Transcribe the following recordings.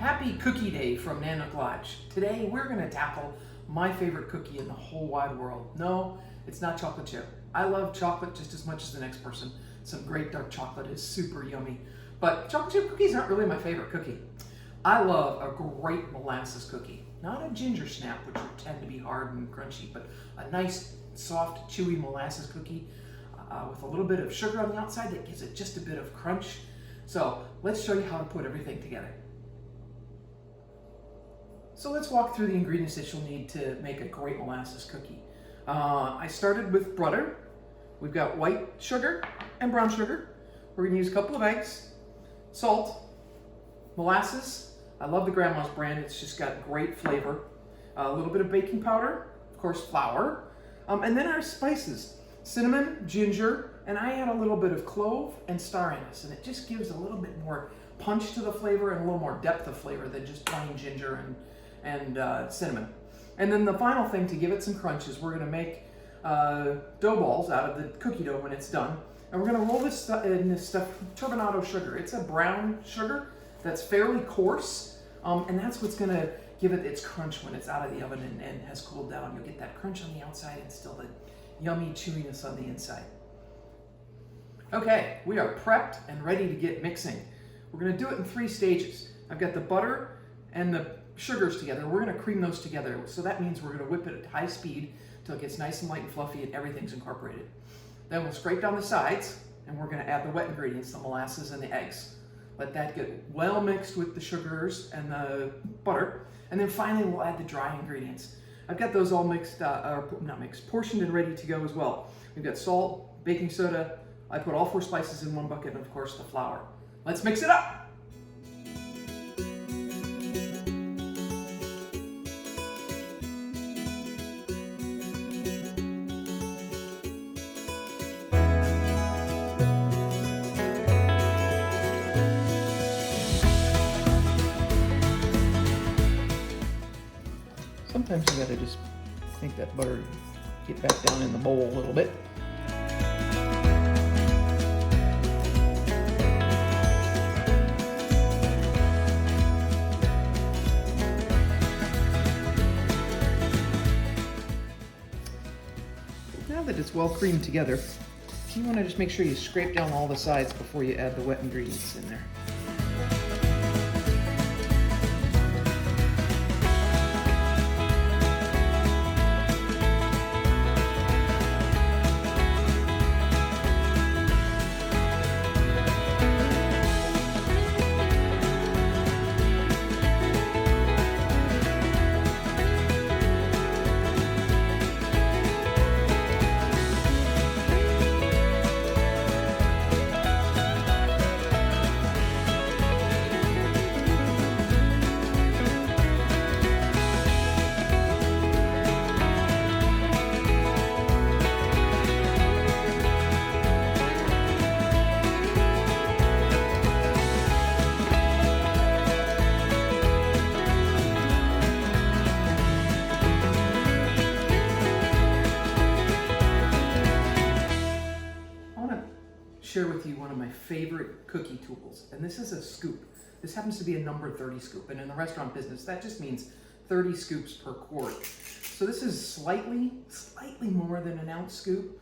Happy Cookie Day from Nanook Lodge. Today we're going to tackle my favorite cookie in the whole wide world. No, it's not chocolate chip. I love chocolate just as much as the next person. Some great dark chocolate is super yummy. But chocolate chip cookies aren't really my favorite cookie. I love a great molasses cookie. Not a ginger snap, which would tend to be hard and crunchy, but a nice, soft, chewy molasses cookie with a little bit of sugar on the outside that gives it just a bit of crunch. So let's show you how to put everything together. So let's walk through the ingredients that you'll need to make a great molasses cookie. I started with butter. We've got white sugar and brown sugar. We're going to use a couple of eggs, salt, molasses. I love the grandma's brand. It's just got great flavor. A little bit of baking powder, of course flour, and then our spices, cinnamon, ginger, and I add a little bit of clove and star anise, and it just gives a little bit more punch to the flavor and a little more depth of flavor than just plain ginger and cinnamon. And then the final thing to give it some crunch is we're going to make dough balls out of the cookie dough when it's done. And we're going to roll this in this stuff turbinado sugar. It's a brown sugar that's fairly coarse, and that's what's going to give it its crunch when it's out of the oven and has cooled down. You'll get that crunch on the outside and still the yummy chewiness on the inside. Okay, we are prepped and ready to get mixing. We're going to do it in 3 stages. I've got the butter and the sugars together. We're going to cream those together. So that means we're going to whip it at high speed until it gets nice and light and fluffy and everything's incorporated. Then we'll scrape down the sides and we're going to add the wet ingredients, the molasses and the eggs. Let that get well mixed with the sugars and the butter. And then finally we'll add the dry ingredients. I've got those all mixed, not mixed, portioned and ready to go as well. We've got salt, baking soda. I put all 4 spices in one bucket and of course the flour. Let's mix it up. Sometimes you gotta just make that butter get back down in the bowl a little bit. Now that it's well creamed together, you want to just make sure you scrape down all the sides before you add the wet ingredients in there. Share with you one of my favorite cookie tools, and this is a scoop. This happens to be a number 30 scoop, and in the restaurant business that just means 30 scoops per quart. So this is slightly more than an ounce scoop,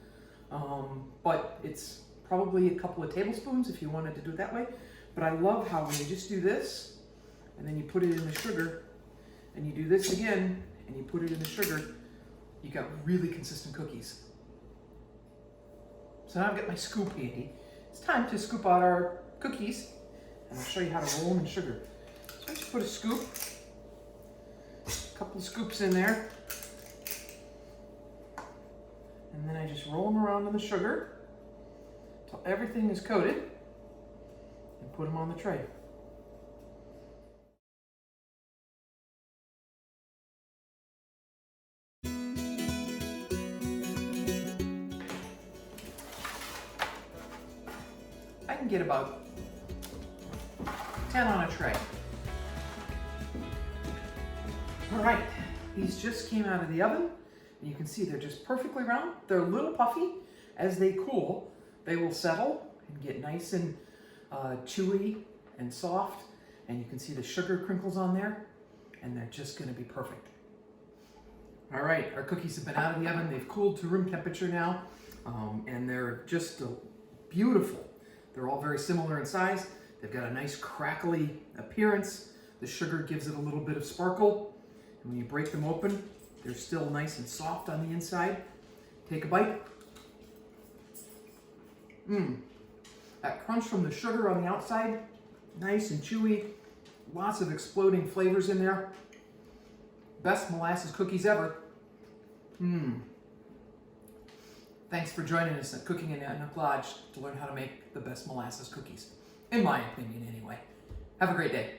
but it's probably a couple of tablespoons if you wanted to do it that way. But I love how when you just do this and then you put it in the sugar and you do this again and you put it in the sugar, you got really consistent cookies. So now I've got my scoop handy. It's time to scoop out our cookies, and I'll show you how to roll them in sugar. So I just put a couple of scoops in there, and then I just roll them around in the sugar until everything is coated, and put them on the tray. I can get about 10 on a tray. All right, these just came out of the oven, and you can see they're just perfectly round. They're a little puffy. As they cool, they will settle and get nice and chewy and soft and you can see the sugar crinkles on there, and they're just gonna be perfect. All right, our cookies have been out of the oven. They've cooled to room temperature now, and they're just beautiful. They're all very similar in size. They've got a nice crackly appearance. The sugar gives it a little bit of sparkle. And when you break them open, they're still nice and soft on the inside. Take a bite. That crunch from the sugar on the outside, nice and chewy. Lots of exploding flavors in there. Best molasses cookies ever. Thanks for joining us at Cooking in Nook Lodge to learn how to make the best molasses cookies. In my opinion, anyway. Have a great day.